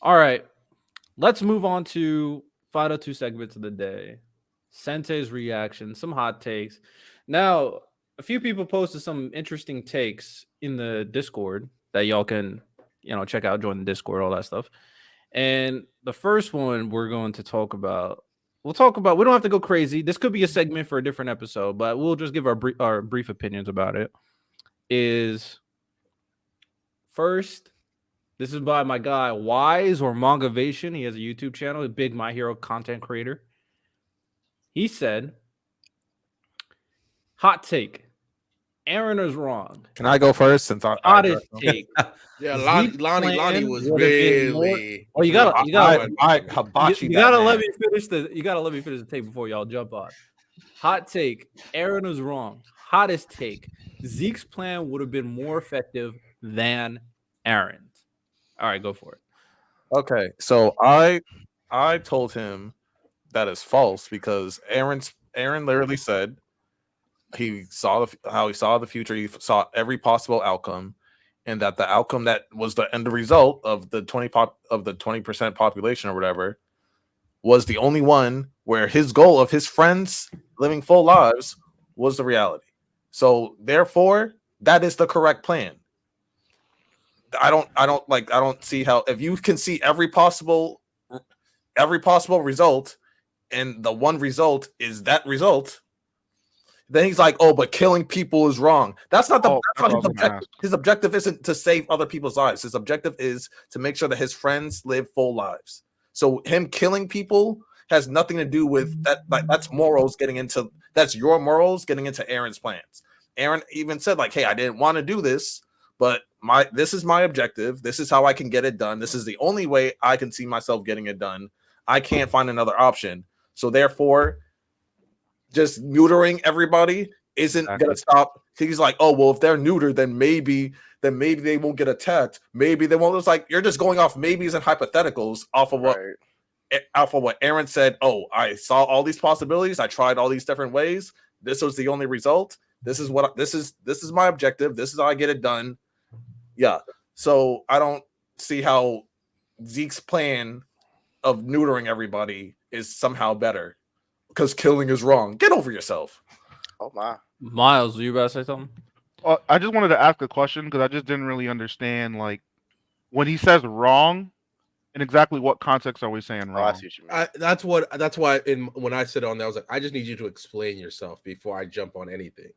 All right, let's move on to final two segments of the day. Sensei's reaction, some hot takes. Now, a few people posted some interesting takes in the Discord that y'all can, check out, join the Discord, all that stuff. And the first one we're going to talk about, we don't have to go crazy. This could be a segment for a different episode, but we'll just give our brief opinions about it. Is first, this is by my guy Wise or Mangavation. He has a YouTube channel, a big My Hero content creator. He said, hot take. Aaron is wrong. Can I go first since I Hottest take. Yeah, Zeke's Lonnie plan was would have been more. really. Oh, you really gotta, I hibachi you that gotta man. let me finish the take before y'all jump on. Hot take. Aaron was wrong. Hottest take. Zeke's plan would have been more effective than Aaron's. All right, go for it. Okay, so I told him that is false because Aaron literally said he saw how he saw the future, he saw every possible outcome, and that the outcome that was the end result of the 20% population or whatever was the only one where his goal of his friends living full lives was the reality. So therefore, that is the correct plan. I don't see how, if you can see every possible result and the one result is that result, then he's like, oh, but killing people is wrong. That's not his objective. His objective isn't to save other people's lives. His objective is to make sure that his friends live full lives. So him killing people has nothing to do with that. Like, that's your morals getting into Aaron's plans. Aaron even said, like, hey, I didn't want to do this, but this is my objective. This is how I can get it done. This is the only way I can see myself getting it done. I can't find another option. So therefore, just neutering everybody isn't gonna stop. He's like, oh well, if they're neutered, then maybe they won't get attacked. Maybe they won't. It's like you're just going off maybes and hypotheticals off of what Aaron said. Oh, I saw all these possibilities. I tried all these different ways. This was the only result. This is my objective. This is how I get it done. Yeah. So I don't see how Zeke's plan of neutering everybody is somehow better. Because killing is wrong. Get over yourself. Oh my. Miles, you about to say something? I just wanted to ask a question because I just didn't really understand, like, when he says wrong, in exactly what context are we saying wrong? I see what you mean. That's why when I sit on there, I was like, I just need you to explain yourself before I jump on anything.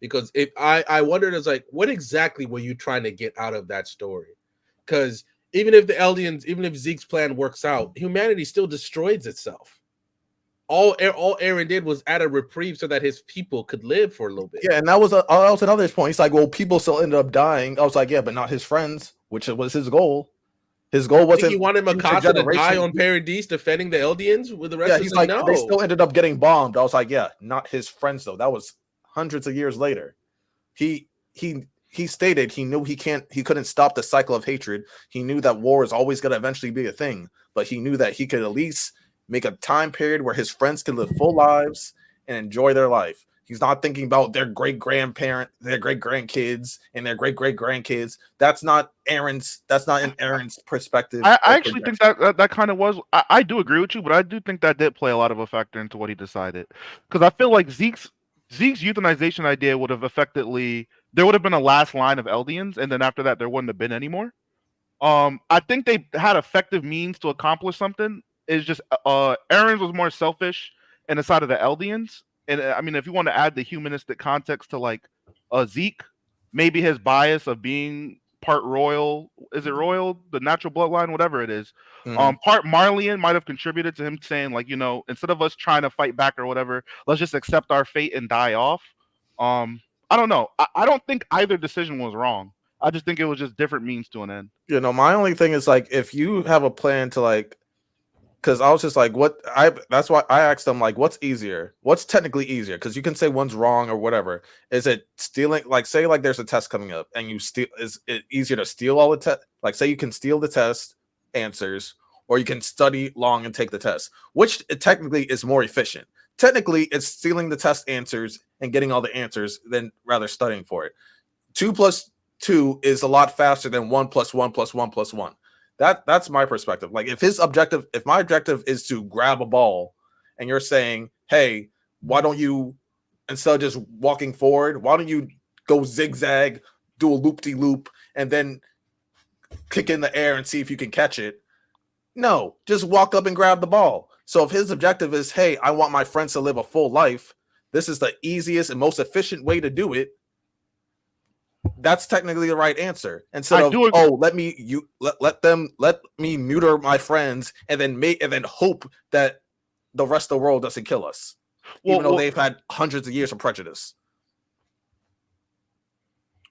Because if I wondered, as like, what exactly were you trying to get out of that story? Because even if Zeke's plan works out, humanity still destroys itself. All Aaron did was add a reprieve so that his people could live for a little bit. Yeah, and that was another point. He's like, well, people still ended up dying. I was like, yeah, but not his friends, which was his goal. His goal wasn't. He wanted Mikasa to die on Paradise defending the Eldians with the rest. Yeah, of he's like, no. They still ended up getting bombed. I was like, yeah, not his friends though. That was hundreds of years later. He stated he knew he couldn't stop the cycle of hatred. He knew that war is always going to eventually be a thing, but he knew that he could at least make a time period where his friends can live full lives and enjoy their life. He's not thinking about their great-grandparent, their great-grandkids, and their great-great-grandkids. That's not in Aaron's perspective. I actually think that kind of was. I do agree with you, but I do think that did play a lot of a factor into what he decided. Because I feel like Zeke's euthanization idea would have there would have been a last line of Eldians, and then after that, there wouldn't have been any more. I think they had effective means to accomplish something. Is just Aaron's was more selfish in the side of the Eldians, and I mean, if you want to add the humanistic context to like Zeke, maybe his bias of being part royal, is it royal, the natural bloodline, whatever it is, part Marleyan might have contributed to him saying like, instead of us trying to fight back or whatever, let's just accept our fate and die off. I don't know. I don't think either decision was wrong. I just think it was just different means to an end. My only thing is like, if you have a plan to like. Because I was just like, that's why I asked them, like, what's easier? What's technically easier? Because you can say one's wrong or whatever. Is it stealing? Like, say, like, there's a test coming up and you steal. Is it easier to steal all the test? Like, say you can steal the test answers or you can study long and take the test. Which technically is more efficient? Technically, it's stealing the test answers and getting all the answers than rather studying for it. 2 + 2 is a lot faster than 1 + 1 + 1 + 1. That's my perspective. Like if my objective is to grab a ball, and you're saying, hey, why don't you, instead of just walking forward, why don't you go zigzag, do a loop-de-loop, and then kick in the air and see if you can catch it? No, just walk up and grab the ball. So if his objective is, hey, I want my friends to live a full life, this is the easiest and most efficient way to do it. That's technically the right answer. Instead of, let me neuter my friends and then hope that the rest of the world doesn't kill us, even though they've had hundreds of years of prejudice.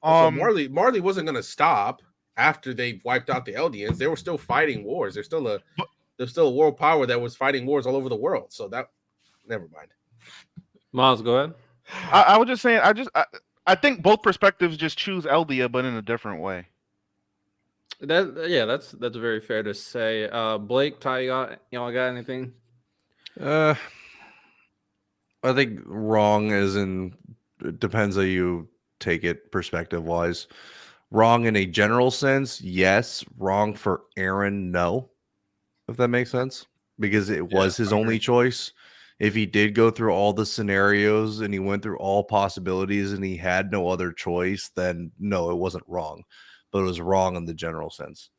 So Marley wasn't going to stop after they wiped out the Eldians. They were still fighting wars. There's still a world power that was fighting wars all over the world. So that, never mind. Miles, go ahead. I was just saying. I think both perspectives just choose Eldia, but in a different way. That's very fair to say. Blake, Ty, y'all got anything? I think wrong as in it depends how you take it perspective wise. Wrong in a general sense, yes. Wrong for Eren, no. If that makes sense, because it was his only choice. If he did go through all the scenarios and he went through all possibilities and he had no other choice, then no, it wasn't wrong. But it was wrong in the general sense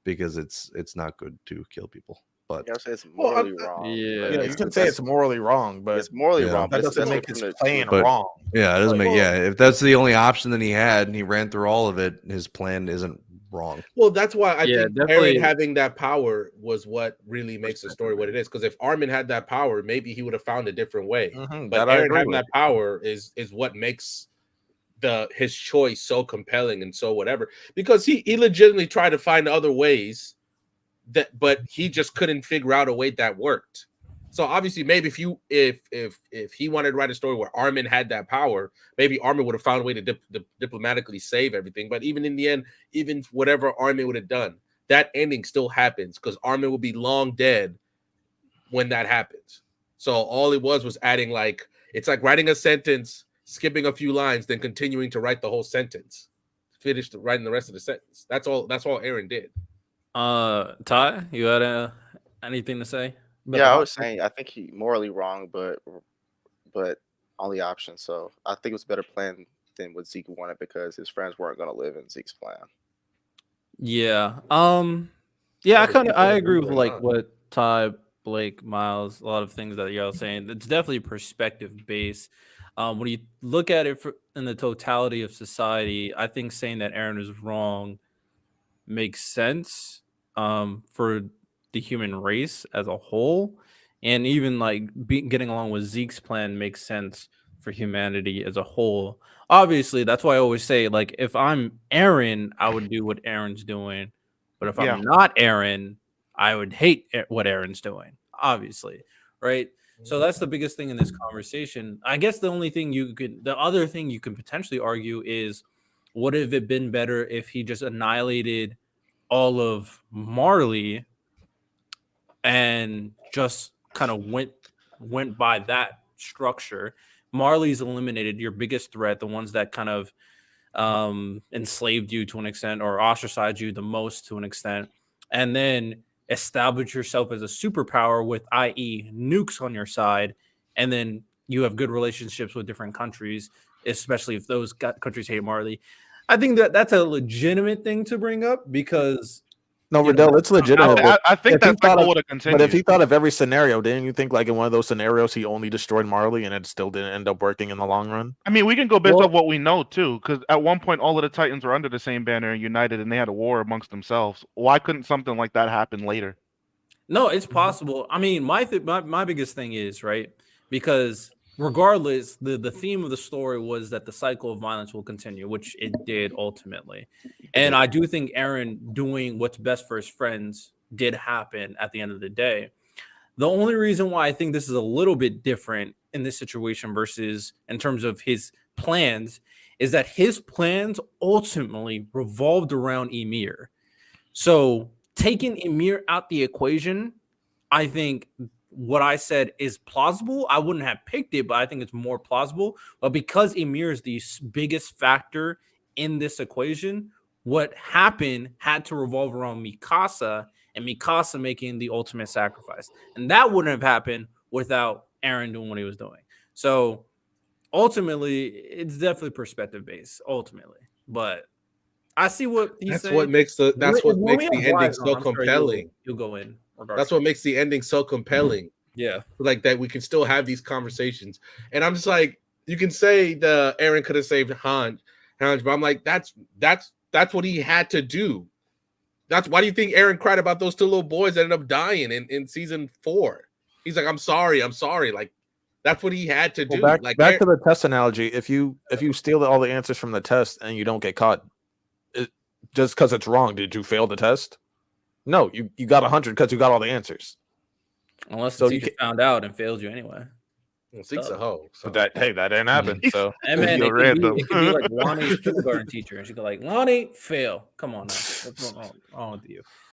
because it's not good to kill people. But it's morally wrong. Yeah, you can say it's morally wrong, but it's morally wrong. That doesn't make his plan but, wrong. Yeah, it doesn't make. Yeah, if that's the only option that he had and he ran through all of it, his plan isn't wrong. Well, that's why I think definitely. Eren having that power was what really makes the story what it is. Because if Armin had that power, maybe he would have found a different way. But Eren having that power is what makes his choice so compelling and so whatever. Because he legitimately tried to find other ways but he just couldn't figure out a way that worked. So obviously, maybe if he wanted to write a story where Armin had that power, maybe Armin would have found a way to diplomatically save everything. But even in the end, even whatever Armin would have done, that ending still happens because Armin will be long dead when that happens. So all it was adding it's like writing a sentence, skipping a few lines, then continuing to write the whole sentence, finish writing the rest of the sentence. That's all Eren did. Ty, you had anything to say? Yeah, I was saying I think he morally wrong, but only option. So I think it was a better plan than what Zeke wanted because his friends weren't going to live in Zeke's plan. Yeah. I agree with what Ty, Blake, Miles, a lot of things that y'all saying. It's definitely perspective based. When you look at it in the totality of society, I think saying that Eren is wrong makes sense for the human race as a whole, and even getting along with Zeke's plan makes sense for humanity as a whole. Obviously, that's why I always say, if I'm Eren, I would do what Eren's doing, but if I'm not Eren, I would hate what Eren's doing. Obviously, right? So that's the biggest thing in this conversation. I guess the other thing you can potentially argue is, would have it been better if he just annihilated all of Marley and just kind of went by that structure? Marley's eliminated, your biggest threat, the ones that kind of enslaved you to an extent or ostracized you the most to an extent, and then establish yourself as a superpower with, i.e., nukes on your side, and then you have good relationships with different countries, especially if those countries hate Marley. I think that's a legitimate thing to bring up because no, Riddell, it's legitimate. I think that cycle would have continued. But if he thought of every scenario, didn't you think in one of those scenarios he only destroyed Marley and it still didn't end up working in the long run? I mean, we can go based off what we know too, because at one point all of the Titans were under the same banner and united, and they had a war amongst themselves. Why couldn't something like that happen later? No, it's possible. I mean, my biggest thing is, right, because regardless, the theme of the story was that the cycle of violence will continue, which it did ultimately. And I do think Eren doing what's best for his friends did happen at the end of the day. The only reason why I think this is a little bit different in this situation versus in terms of his plans is that his plans ultimately revolved around Ymir. So taking Ymir out the equation, I think what I said is plausible. I wouldn't have picked it, but I think it's more plausible. But because Ymir is the biggest factor in this equation, what happened had to revolve around Mikasa and Mikasa making the ultimate sacrifice. And that wouldn't have happened without Aaron doing what he was doing. So ultimately, it's definitely perspective based, ultimately. But I see what he's That's saying. what makes the When we have ending Wise so on, I'm sure compelling. you'll go in regarding That's what makes the ending so compelling. Yeah. Like that we can still have these conversations. And I'm just like, you can say the Aaron could have saved Hanj, but I'm like, that's what he had to do. That's why do you think Aaron cried about those two little boys that ended up dying in season 4? He's like, I'm sorry. Like, that's what he had to do. Well, Like back to the test analogy. If you steal all the answers from the test and you don't get caught, just because it's wrong, did you fail the test? No, you got 100 because you got all the answers. Unless the teacher found out and failed you anyway. Zeke's a hoe. So. But that didn't happen. So and man, You're it random. could be like Lonnie's kindergarten teacher, and she could like, Lonnie, fail. Come on now. What's wrong with you?